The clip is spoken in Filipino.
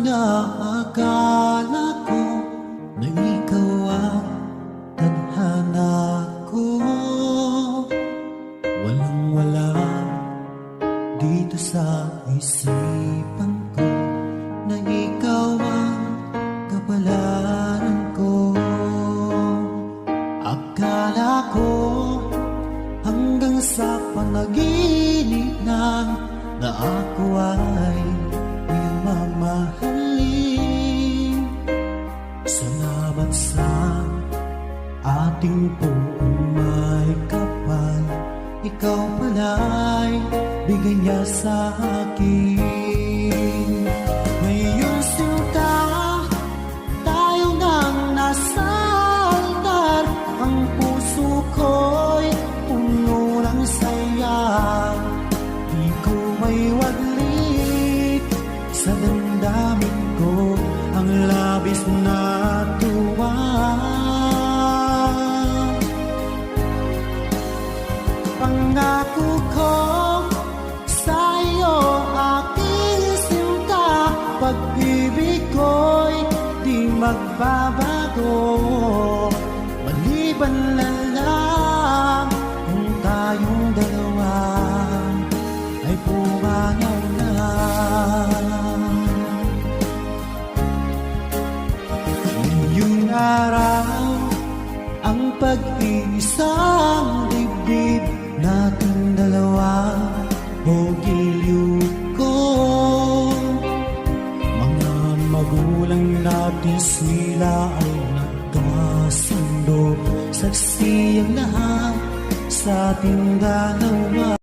na akala ko na ikaw ang tadhana ko. Walang-wala dito sa isipan ko na ikaw ang kapalaran ko. Akala ko hanggang sa panaginip lang na ako ay iyong mamahalin. Salamat sa ating buong may kapal, ikaw pala'y bigay niya sa akin. Ngayong sinta, tayo nang nasa altar, ang puso ko'y puno ng saya. Di ko may waglit sa damdamin ko ang labis na tuwa. Pangako ko sa iyo, aking sinta, pag-ibig ko'y di magbabago. Maliban na lang kung tayong dalawa ay pumanaw na. Ngayong araw, ang pag-iisang dibdib nating dalawa o giliw ko. Mga magulang natin sila ay nagkasundo, saksi ang lahat sa ating dalawa.